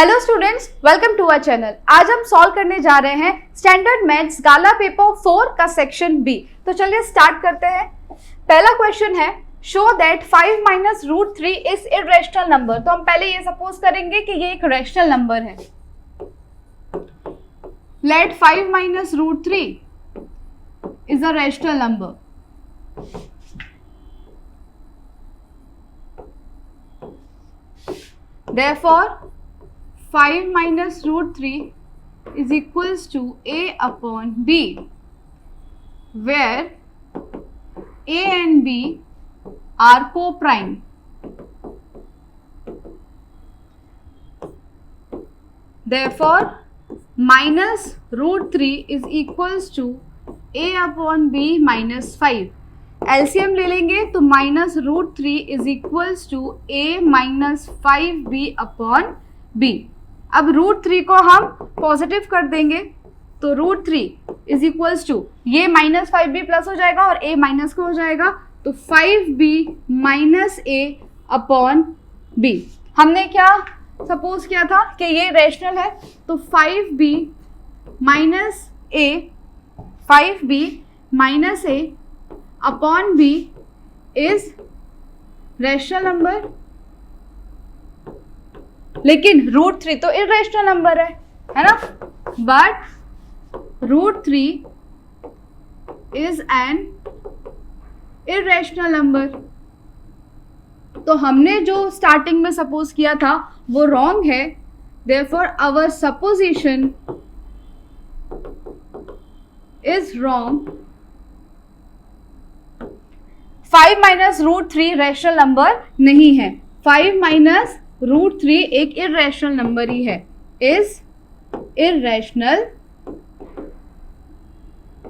Hello students, welcome to our channel. आज हम solve करने जा रहे हैं स्टैंडर्ड मैथ्स गाला पेपर 4 का सेक्शन बी। तो चलिए स्टार्ट करते हैं। पहला क्वेश्चन है, show that 5 minus root 3 is irrational number. तो हम पहले ये सपोज करेंगे कि ये एक रेशनल नंबर है। Let 5 minus root 3 is a rational number. Therefore 5 minus root 3 is equals to a upon b, where a and b are co-prime. Therefore minus root 3 is equals to a upon b minus 5. LCM ले लेंगे तो minus root 3 is equals to a minus 5b upon b। अब root 3 को हम positive कर देंगे तो root 3 is equals to ये माइनस 5b प्लस हो जाएगा और a माइनस को हो जाएगा तो 5b minus a upon b। हमने क्या सपोज किया था कि ये रेशनल है तो 5b minus a upon b is rational number, लेकिन रूट 3 तो इरेशनल नंबर है ना। But root 3 is an irrational number. तो हमने जो स्टार्टिंग में सपोज किया था वो रॉन्ग है। Therefore our supposition is wrong. 5 minus root 3 rational number नहीं है। 5 माइनस रूट 3 एक इरेशनल नंबर ही है, is irrational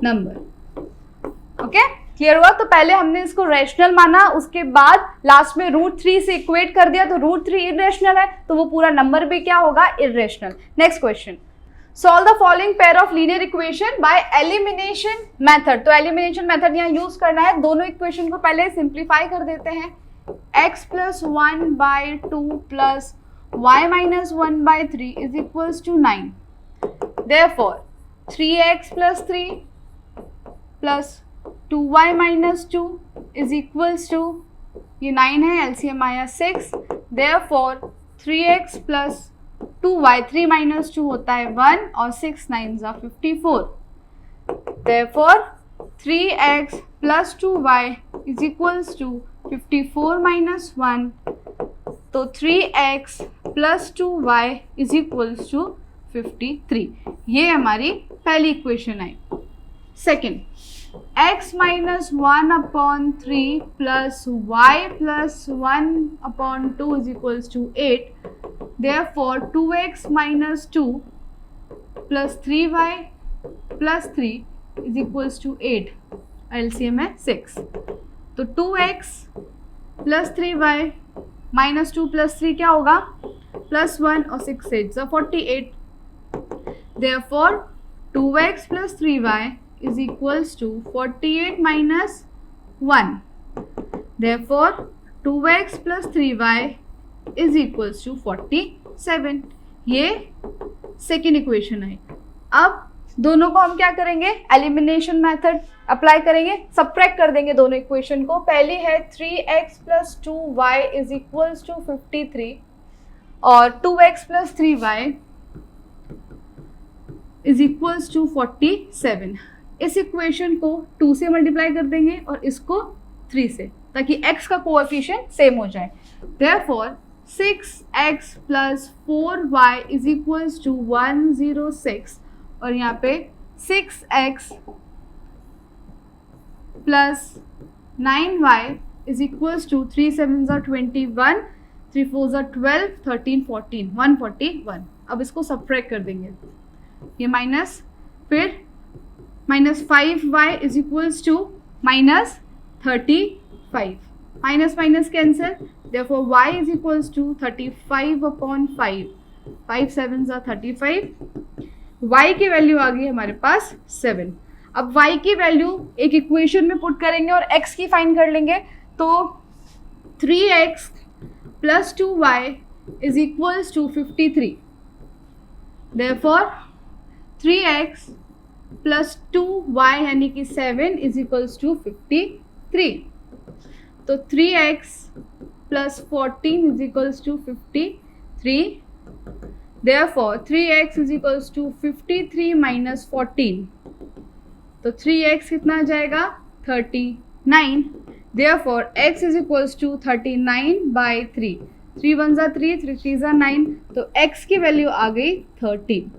number. Okay, clear हुआ। तो पहले हमने इसको रेशनल माना, उसके बाद लास्ट में रूट 3 से इक्वेट कर दिया तो रूट 3 इरेशनल है तो वो पूरा नंबर भी क्या होगा, irrational. Next question, solve the following pair of linear equation by elimination method. तो एलिमिनेशन मेथड यहाँ यूज करना है। दोनों इक्वेशन को पहले सिंप्लीफाई कर देते हैं। x plus 1 by 2 plus y minus 1 by 3 is equals to 9। Therefore 3x plus 3 plus 2y minus 2 is equals to, ये 9 है, एलसीएम आया 6। Therefore 3x plus 2y, 3 minus 2 होता है 1 और 6 9 जा 54। Therefore 3x plus 2y is equals to 54 minus 1। तो 3x plus 2y is equals to 53। ये हमारी पहली इक्वेशन आई। Second, x minus 1 upon 3 plus y plus 1 upon 2 is equals to 8। Therefore 2x minus 2 plus 3y plus 3 is equals to 8। LCM है 6। तो 2x plus 3y minus 2 plus 3 क्या होगा, plus 1 और 6 8 so 48। Therefore 2x plus 3y is equals to 48 minus 1। Therefore 2x plus 3y is equals to 47। ये second equation है। अब दोनों को हम क्या करेंगे, एलिमिनेशन मेथड अप्लाई करेंगे, सबट्रैक्ट कर देंगे दोनों इक्वेशन को। पहली है 3x plus 2y is equals to 53 और 2x plus 3y is equals to 47। इस इक्वेशन को 2 से मल्टीप्लाई कर देंगे और इसको 3 से, ताकि x का कोएफिशिएंट सेम हो जाए। Therefore 6x plus 4y is equals to 106 और यहाँ पे 6x plus 9y is equals to 3 7 21, 3 4 12, 13 14, 141। अब इसको सब्ट्रैक्ट कर देंगे, ये माइनस, फिर minus 5y is equals to minus 35। Minus minus cancel, therefore y is equals to 35 upon 5। 5 7 जा 35। y की वैल्यू आ गई हमारे पास 7। अब y की वैल्यू एक इक्वेशन में पुट करेंगे और x की फाइंड कर लेंगे। तो 3x plus 2y is equals to 53। Therefore 3x plus 2y यानी कि 7 इज इक्वल्स टू 53. तो 3x plus 14 is equals to 53. Therefore 3x is equals to 53 minus 14. तो 3x कितना आ जाएगा 39. Therefore x is equals to 39 by 3. 3 1 जा 3, 3 3 जा 9. तो x की वैल्यू आ गई 13.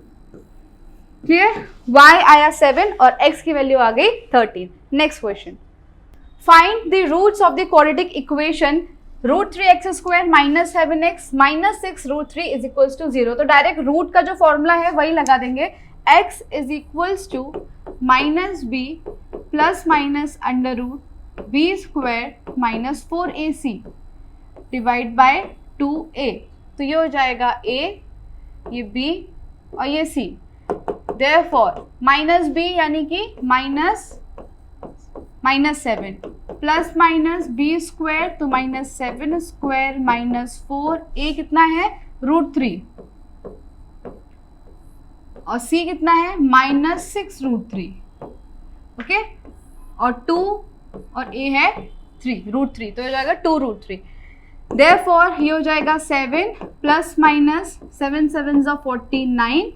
क्लियर? y आया 7 और x की वैल्यू आ गई 13. Next question. Find the roots of the quadratic equation √3x square minus 7x minus 6 √3 is equals to 0. तो डायरेक्ट रूट का जो फॉर्मूला है वही लगा देंगे. x is equals to minus B plus minus under root B square minus 4ac divide by 2a. तो ये हो जाएगा a, ये b और ये c. देयरफॉर माइनस b यानी कि minus 7 plus minus B square तो माइनस 7 स्क्वायर माइनस 4 a कितना है √3 और c कितना है माइनस 6 √3. ओके, और 2 और a है 3 √3 तो हो जाएगा 2 √3. देयरफॉर ये हो जाएगा 7 प्लस माइनस 7 7 जा 49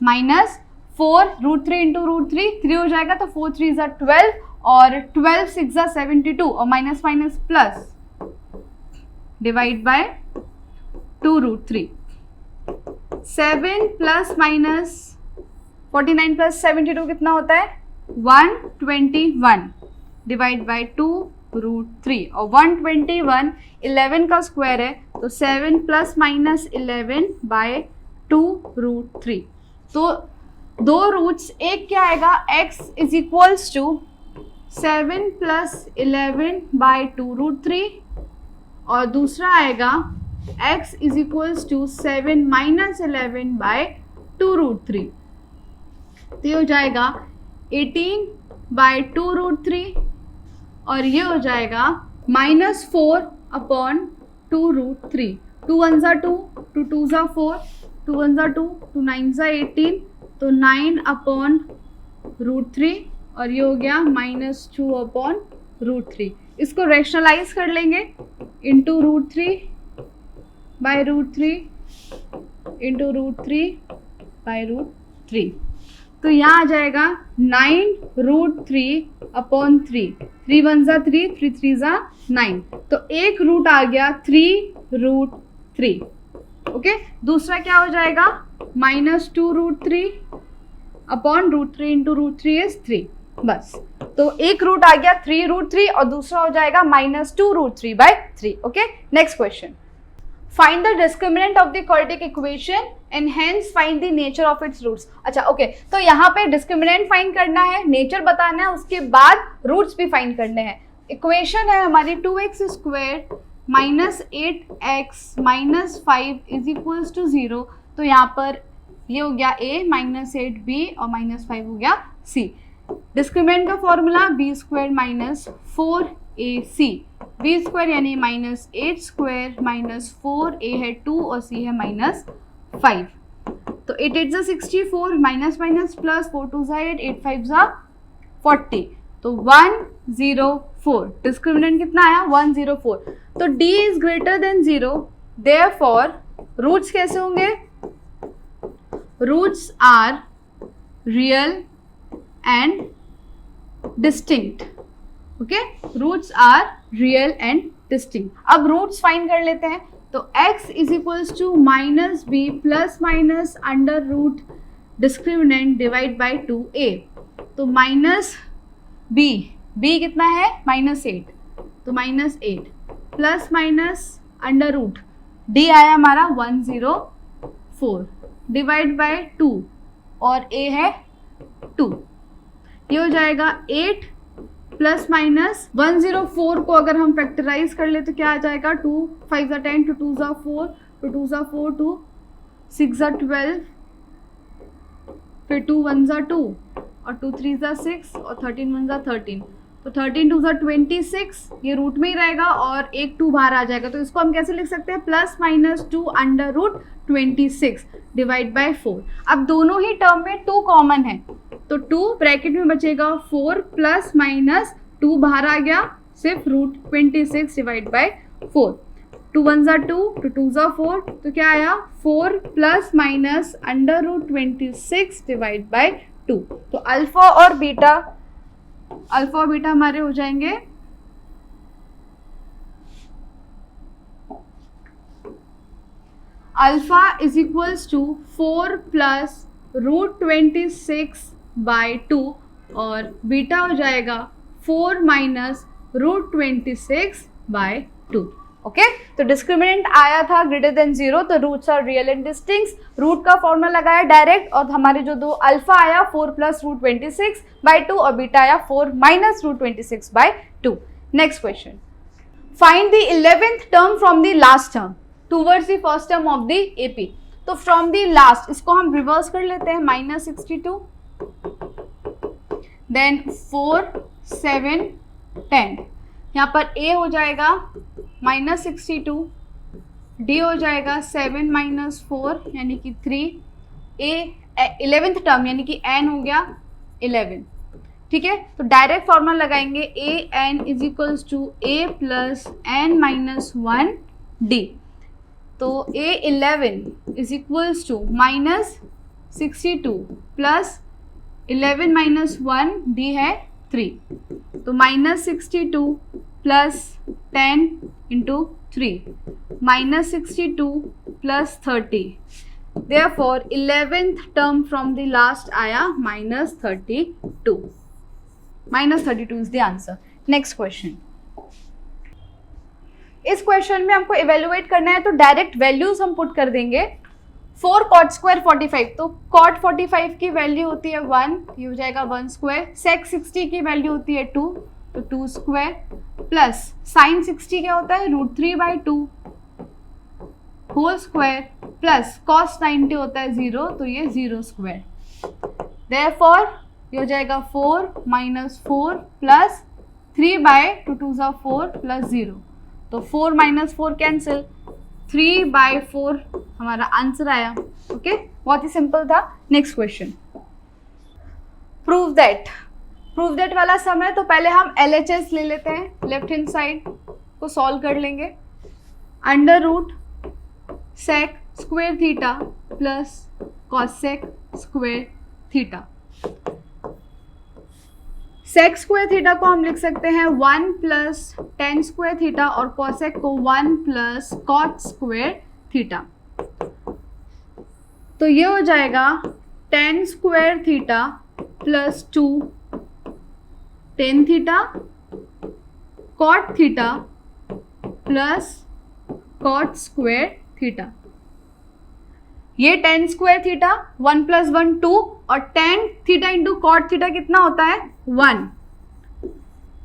माइनस 4 √3 इंटू √3 3 हो जाएगा तो 4 3 जा 12 और 12 6 जा 72 और minus minus plus divide by 2 √3. 7 plus minus 49 plus 72 कितना होता है 121 डिवाइड बाय 2 √3 और 121 11 का स्क्वायर है तो 7 प्लस माइनस 11 बाय 2 √3. तो दो रूट्स, एक क्या आएगा x is equals to 7 plus 11 by 2 √3 और दूसरा आएगा x is equals to 7 minus 11 by 2 √3. तो ये हो जाएगा 18 बाय 2 √3 और ये हो जाएगा माइनस 4 अपॉन 2 √3. 2 1 जा 2, 2 2 जा 4, 2 1 जा 2, 2 9 जा 18 तो 9 अपॉन √3 और ये हो गया माइनस 2 अपॉन √3. इसको रैशनलाइज कर लेंगे इंटू √3 बाय √3 इंटू √3 बाय √3. तो यहाँ आ जाएगा 9 √3 अपॉन 3. 3 1 जा 3, 3 3 जा 9 तो एक रूट आ गया 3 √3. ओके, दूसरा क्या हो जाएगा माइनस 2 √3 अपॉन √3 इंटू √3 इज 3. बस, तो एक रूट आ गया 3 √3 और दूसरा हो जाएगा minus 2 √3 by 3. Okay, next question. Find the discriminant of the quadratic equation and hence find the nature of its roots. अच्छा, ओके, तो यहाँ पे डिस्क्रिमिनेंट फाइंड करना है, नेचर बताना है, उसके बाद रूट्स भी फाइंड करने हैं. इक्वेशन है हमारी 2x square minus 8x minus 5 is equals to 0. तो यहाँ पर ये हो गया a माइनस 8b और माइनस 5 हो गया c. डिस्क्रिमिनेंट का formula b square minus 4ac. b square यानी माइनस 8 स्क्वायर माइनस 4a है 2 और c है माइनस 5. तो 8 8 जा 64 माइनस माइनस प्लस 4 2 जा 8, 8 5 जा 40 तो 104. डिस्क्रिमिनेंट कितना आया 104. तो d is greater than 0. Therefore roots कैसे होंगे, roots are real and distinct. Okay, roots are real and distinct. अब रूट्स फाइंड कर लेते हैं. तो x is equals to minus B plus minus under root discriminant divide by 2a. तो minus b कितना है माइनस 8 तो minus 8 plus minus under root d आया हमारा 104 डिवाइड बाय 2 और a है 2. ये हो जाएगा 8 प्लस माइनस 104 को अगर हम फैक्टराइज कर ले तो क्या आ जाएगा 2 5 जा 10, 2 2 जा 4, 2 2 जा 4, 2 6 जा 12, फिर 2 1 जा 2 और 2 3 जा 6 और 13 1 जा 13. तो 13 टू 26, ये रूट में ही रहेगा और एक 2 बाहर आ जाएगा, तो इसको हम कैसे लिख सकते हैं, plus minus 2 under root 26 divide by 4। अब दोनों ही टर्म में 2 कॉमन है, तो 2 ब्रैकेट में बचेगा 4 प्लस माइनस 2 बाहर आ गया, सिर्फ रूट 26 डिवाइड बाय 4। 2 1 ज़ा 2, 2 2 ज़ा 4, तो क्या आया 4 plus minus under root 26 divide by 2। तो अल्फा और बीटा हमारे हो जाएंगे alpha is equals to 4 plus root 26 by 2 और बीटा हो जाएगा 4 माइनस रूट 26 बाय 2। ओके, तो डिस्क्रिमिनेंट आया था ग्रेटर देन 0, तो roots are real and distinct. Root का फॉर्मूला लगाया डायरेक्ट और हमारे जो दो अल्फा आया 4 प्लस रूट 26 बाय 2 और बीटा आया 4 minus root 26 by 2। Next question, find the 11th term from the last term towards the first term of the AP. तो फ्रॉम द लास्ट इसको हम रिवर्स कर लेते हैं, माइनस 62, देन 4 7 10, यहाँ पर a हो जाएगा माइनस 62, d हो जाएगा 7 माइनस 4 यानी कि 3, a 11th टर्म यानी कि n हो गया 11। ठीक है, तो डायरेक्ट फॉर्मूला लगाएंगे a n is equals to a plus n minus 1 d। तो a 11 is equals to minus 62 plus 11 minus 1 d है 3, तो minus 62 plus 10 into 3 minus 62 plus 30, therefore 11th term from the last आया minus 32। Minus 32 is the answer. Next question, इस क्वेश्चन में हमको evaluate करना है, तो डायरेक्ट वैल्यूज हम पुट कर देंगे। 4 कॉट स्क्वायर 45, तो कॉट 45 की वैल्यू होती है 1, ये हो जाएगा 1 स्क्वायर। सेक 60 की वैल्यू होती है 2, तो 2 स्क्वायर, प्लस साइन 60 क्या होता है root 3 by 2 whole square, plus cos 90 होता है 0, तो ये 0 स्क्वायर। देयरफॉर ये हो जाएगा 4 माइनस 4 प्लस 3 बाय 2 2 ज़ा 4 प्लस 0, तो 4 माइनस 4 कैंसिल, 3 बाय 4 हमारा आंसर आया। ओके, बहुत ही सिंपल था। नेक्स्ट क्वेश्चन, प्रूव दैट वाला समय, तो पहले हम LHS ले लेते हैं, लेफ्ट हैंड साइड को सॉल्व कर लेंगे। Under root sec square theta plus cosec square theta. Sec square theta को हम लिख सकते हैं 1 प्लस टेन स्क्वायर थीटा और कॉसेक को 1 प्लस कॉट स्क्वायर थीटा। तो ये हो जाएगा tan square theta plus 2 tan theta cot theta plus cot square theta. ये टेन स्क्वायर थीटा 1 प्लस 1 2 और tan theta into cot theta कितना होता है 1,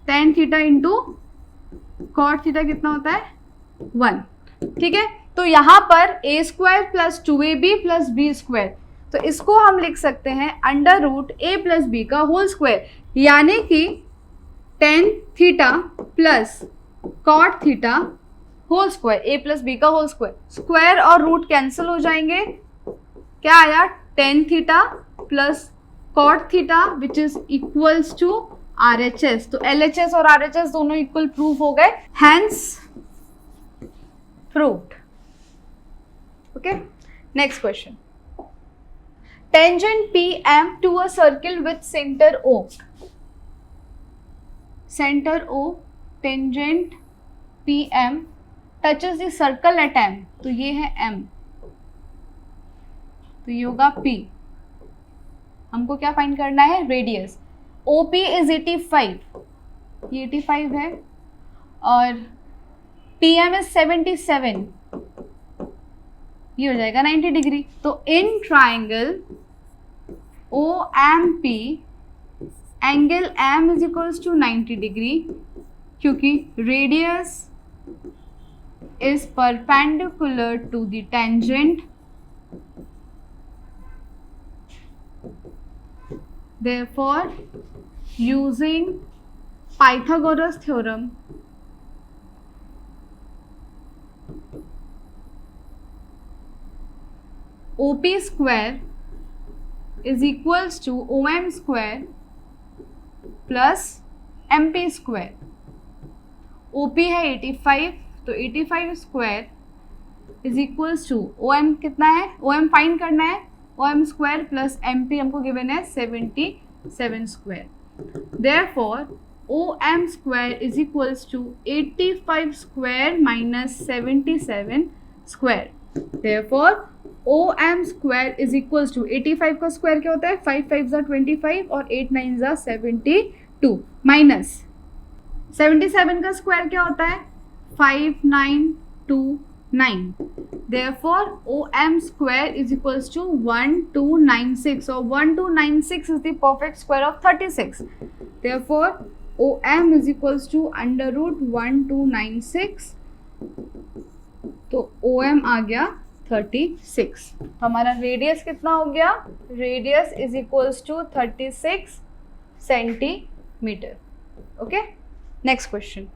tan theta into cot theta कितना होता है 1। ठीक है, तो यहाँ पर a square plus 2ab plus b square, तो इसको हम लिख सकते हैं under root a plus b का होल स्क्वायर, यानी कि tan theta plus cot theta whole square, a plus b का होल स्क्वायर। स्क्वायर और रूट कैंसिल हो जाएंगे, क्या आया tan theta plus cot theta which is equals to RHS। तो LHS और RHS दोनों इक्वल प्रूफ हो गए, hence proved. Okay, next question, tangent PM to a circle with centre O। Centre O, tangent PM touches the circle at M, तो ये है M, तो ये होगा P। हमको क्या फाइंड करना है, रेडियस। OP इज 85, ये 85 है, और PM इज 77, ये हो जाएगा 90 डिग्री। तो in triangle OMP angle M is equals to 90 degree, क्योंकि radius is perpendicular to the tangent, therefore using Pythagoras theorem OP square is equals to OM square plus MP square. OP है 85, तो 85 square is equals to OM कितना है, OM फाइंड करना है, OM square plus MP हमको given है 77 square. Therefore OM square is equals to 85 square minus 77 square. Therefore OM square is equals to 85 का स्क्वायर क्या होता है, 5 5 ज़ा 25 और 8 9 ज़ा 72 माइनस 77 का स्क्वायर क्या होता है, 5929. Therefore OM square is equals to 1296 और 1296 is the perfect square of 36. Therefore OM is equals to under root 1296. तो OM आ गया 36. तो हमारा रेडियस कितना हो गया, radius is equals to 36 centimetre. Okay, next question.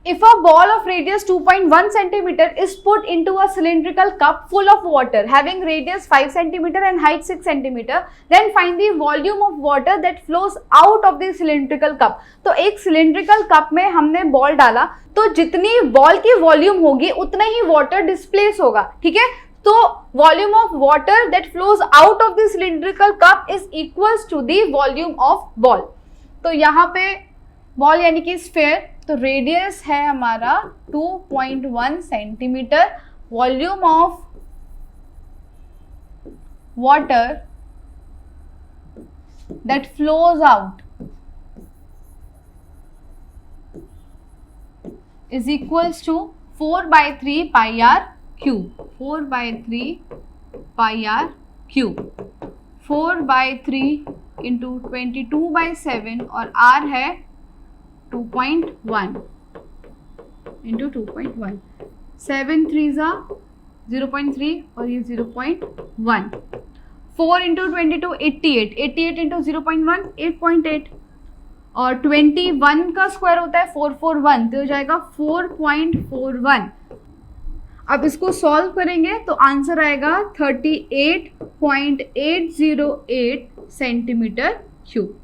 If a ball of radius 2.1 centimeter is put into a cylindrical cup full of water having radius 5 centimeter and height 6 centimeter, then find the volume of water that flows out of the cylindrical cup. तो एक cylindrical cup में हमने ball डाला, तो जितनी ball की volume होगी उतना ही वाटर डिस्प्लेस होगा. ठीक है, तो volume of water that flows out of the cylindrical cup is equals to the volume of ball. तो यहाँ पे बॉल यानी कि स्फीयर, तो रेडियस है हमारा 2.1 centimetre, volume of water that flows out is equals to 4/3 pi R cube. 4/3 pi R cube. 4/3 into 22/7 और are है 2.1 इंटू 2.1. 7 3 ज़ा 0.3 और ये 0.1. 4 इंटू 22 88. 88 इंटू 0.1 8.8 और 21 का स्क्वायर होता है 441, तो हो जाएगा 4.41. अब इसको सॉल्व करेंगे तो आंसर आएगा 38.808 सेंटीमीटर क्यूब.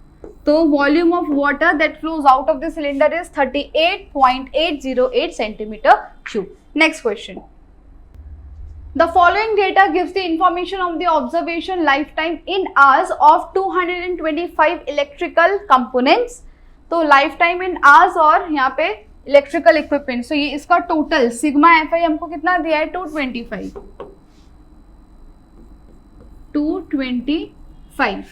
तो volume of water that flows out of the cylinder is 38.808 centimetre cube. Next question. The following data gives the information of the observation lifetime in hours of 225 electrical components. तो lifetime in hours और यहाँ पे electrical equipment. So ये इसका total sigma fi हमको कितना दिया है, 225. 225.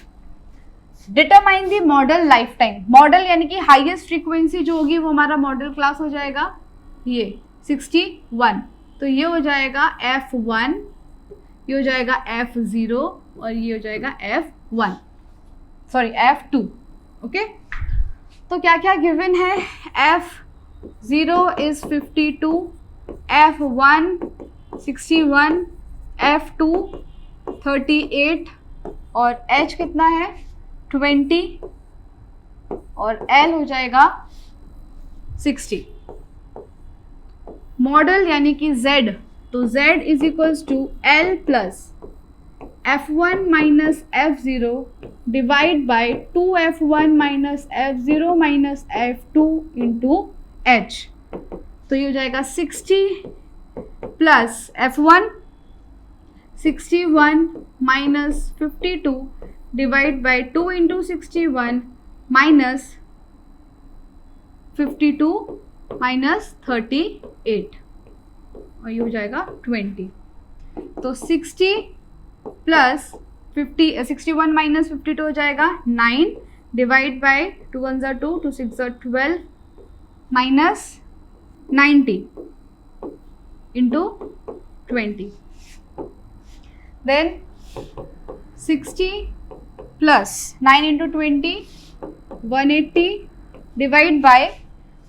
Determine the model life time. Model यानी कि हाईएस्ट फ्रीक्वेंसी जो होगी वो हमारा मॉडल क्लास हो जाएगा ये 61. तो ये हो जाएगा F1, ये हो जाएगा F0 और ये हो जाएगा F1, सॉरी F2. ओके, तो क्या क्या गिवन है, F0 इज 52, F1 61, F2 38 और H कितना है 20 और L हो जाएगा 60. मॉडल यानी कि Z, तो Z is equals to L plus F1 minus F0 divide by 2F1 minus F0 minus F2 into H. तो ये हो जाएगा 60 plus F1 61 minus 52 divide by 2 into 61 minus 52 minus 38 और ये हो जाएगा 20. तो 60 प्लस 61 माइनस 52 हो जाएगा 9 डिवाइड बाय 2 1 ज़ा 2 2 6 ज़ा 12 minus 90 into 20. Then 60 plus 9 into 20 180 divide by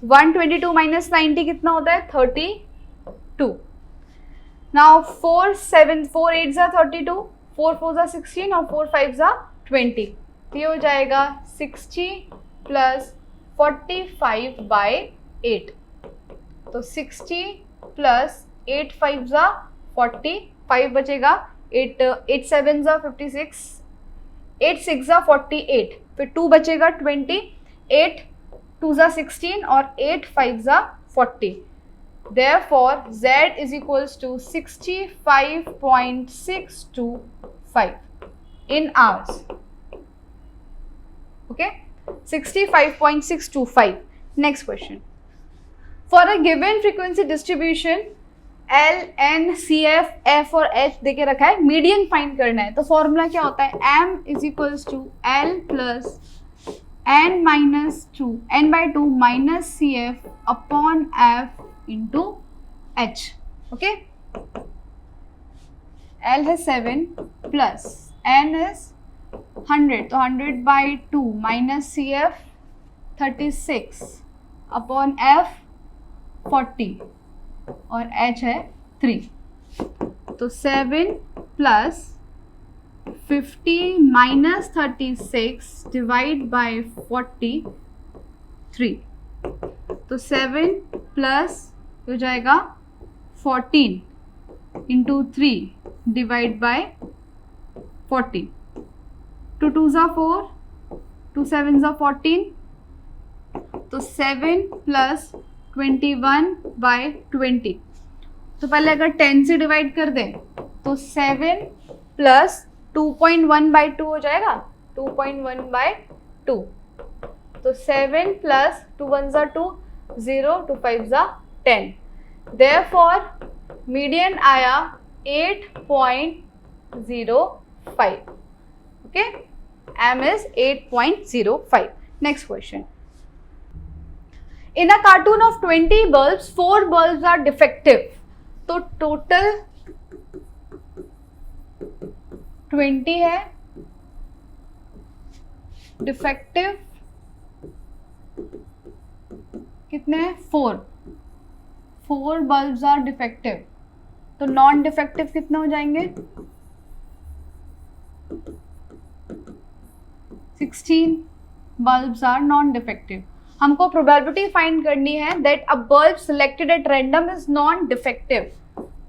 122 minus 90 कितना होता है 32. नाउ 4 8 ज़ा 32, 4 4 ज़ा 16 और 4 5 ज़ा 20. तो ये हो जाएगा 60 प्लस 45/8, तो 60 प्लस 8 5 जा 40, 5 बचेगा, 8 7 जा 56, 8 6 जा 48, फिर 2 बचेगा 20, 8 2 जा 16 और 8 5 जा 40. Therefore, Z is equals to 65.625 in hours. Okay, 65.625. Next question. For a given frequency distribution, L, N, CF, F और H देके रखा है, मीडियन फाइंड करना है, तो फॉर्मूला क्या होता है? M is equals to L plus N minus 2, N by 2 minus CF upon F into H. Okay, L है 7 plus N is 100, तो 100 by 2 minus CF 36 upon F 40 और H है 3, तो 7 plus 50 minus 36 divide by 43, तो 7 plus हो जाएगा 14 into 3 divide by 40, 2 2 ज़ा 4, 2 7 ज़ा 14, तो 7 प्लस 21 बाय 20. तो पहले अगर 10 से डिवाइड कर दें तो 7 प्लस 2.1 बाय 2 हो जाएगा, 2.1 बाय 2, तो 7 प्लस 2 1 ज़ा 2, 0 2 5 ज़ा 10. Therefore, median आया 8.05. Okay, M is 8.05. Next question. In a cartoon of 20 bulbs, 4 bulbs are defective. तो total 20 है, defective कितने हैं? 4 बल्ब्स आर डिफेक्टिव, तो नॉन डिफेक्टिव कितने हो जाएंगे? 16 बल्ब्स आर नॉन डिफेक्टिव. हमको प्रोबेबिलिटी फाइंड करनी है that a bulb selected at random is non defective,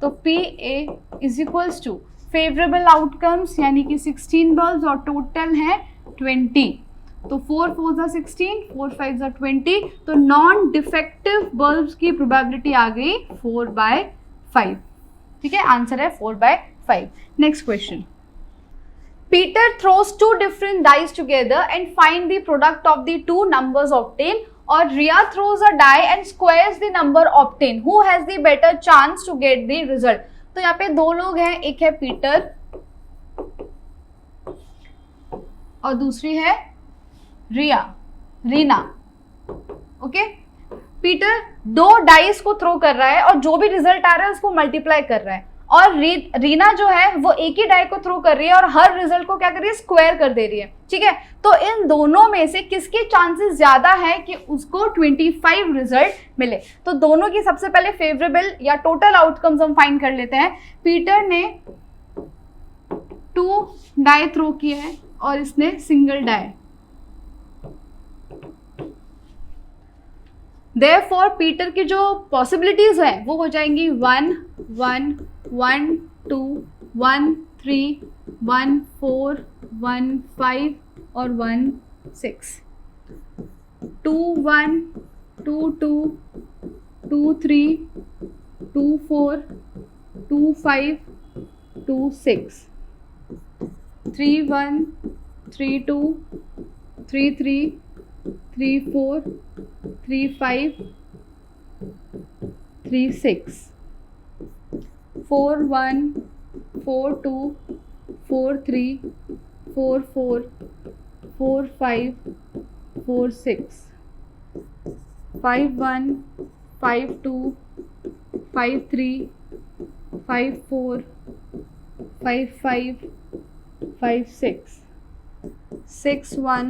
तो PA is equals to favourable outcomes यानी कि 16 बल्ब्स और टोटल है 20, तो 4 4 ज़ा 16, 4 5 ज़ा 20, तो नॉन डिफेक्टिव बल्ब्स की प्रोबेबिलिटी आ गई 4/5. ठीक है, आंसर है 4/5. Next question. Peter throws 2 different dice together and find the product of the 2 numbers obtained, or Ria throws a die and squares the number obtained. Who has the better chance to get the result? तो यहाँ पे 2 लोग हैं, एक है Peter और दूसरी है रीना. ओके, पीटर 2 डाइस को थ्रो कर रहा है और जो भी रिजल्ट आ रहा है उसको मल्टीप्लाई कर रहा है, और रीना जो है वो एक ही डाई को थ्रो कर रही है और हर रिजल्ट को क्या कर रही है? स्क्वायर कर दे रही है. ठीक है, तो इन दोनों में से किसके चांसेस ज्यादा है कि उसको 25 रिजल्ट मिले? तो दोनों की सबसे पहले फेवरेबल या टोटल आउटकम्स हम फाइंड कर लेते हैं. पीटर ने 2 डाई थ्रो किए हैं और इसने सिंगल डाई. Therefore, पीटर की जो पॉसिबिलिटीज हैं वो हो जाएंगी 1 1 1 2 1 3 1 4 1 5 और 1 6. 2 1 2 2 2 3 2 4 2 5 2 6 3 1 3 2 3 3 3 4 3 5 3 6 4 1 4 2 4 3 4 4 4 5 4 6 5 1 5 2 5 3 5 4 5 5 5 6 6 1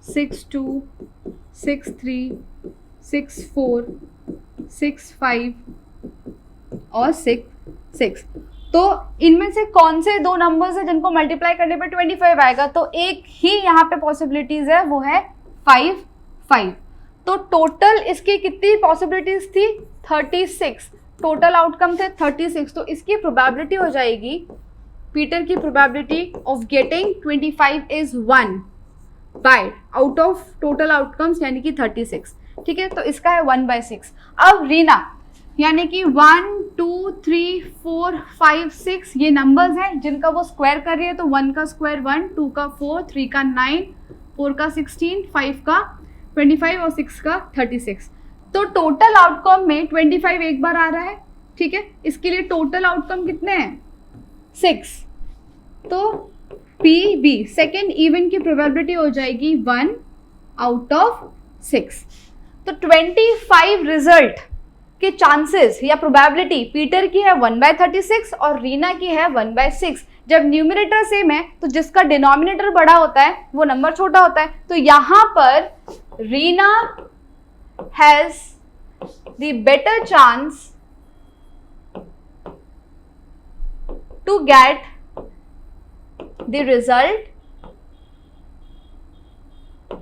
6 2 6 3 6 4 6 5 और 6 6. तो इनमें से कौन से 2 नंबर्स है जिनको मल्टीप्लाई करने पे 25 आएगा? तो एक ही यहाँ पे पॉसिबिलिटीज है, वो है 5 5. तो टोटल इसकी कितनी पॉसिबिलिटीज थी? 36 टोटल आउटकम थे 36। तो इसकी प्रोबेबिलिटी हो जाएगी, पीटर की probability of getting 25 is 1 bye out of total outcomes यानी कि 36। ठीक है, तो इसका है 1/6। अब रीना यानी कि 1 2 3 4 5 6 ये नंबर्स हैं जिनका वो स्क्वायर कर रही है। तो 1 का स्क्वायर 1, 2 का 4, 3 का 9, 4 का 16, 5 का 25 और 6 का 36। तो टोटल आउटकम में 25 एक बार आ रहा है। ठीक है, इसके लिए टोटल आउटकम कितने हैं? 6। तो PB सेकेंड इवेंट की प्रोबेबिलिटी हो जाएगी 1 आउट ऑफ 6। तो 25 रिजल्ट के चांसेस या प्रोबेबिलिटी पीटर की है 1/36 और रीना की है 1/6। जब न्यूमरेटर सेम है तो जिसका डिनोमिनेटर बड़ा होता है वो नंबर छोटा होता है। तो यहां पर Reena has the better chance to get the result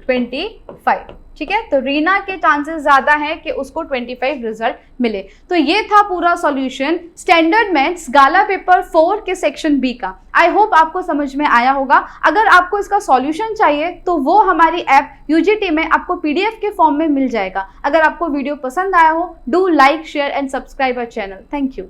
25। ठीक है, तो रीना के चांसेस ज्यादा हैं कि उसको 25 रिजल्ट मिले। तो ये था पूरा सॉल्यूशन स्टैंडर्ड मैथ्स गाला पेपर 4 के सेक्शन बी का। आई होप आपको समझ में आया होगा। अगर आपको इसका सॉल्यूशन चाहिए तो वो हमारी ऐप UGT में आपको PDF के फॉर्म में मिल जाएगा। अगर आपको वीडियो पसंद आया हो, do like share and subscribe our channel. Thank you.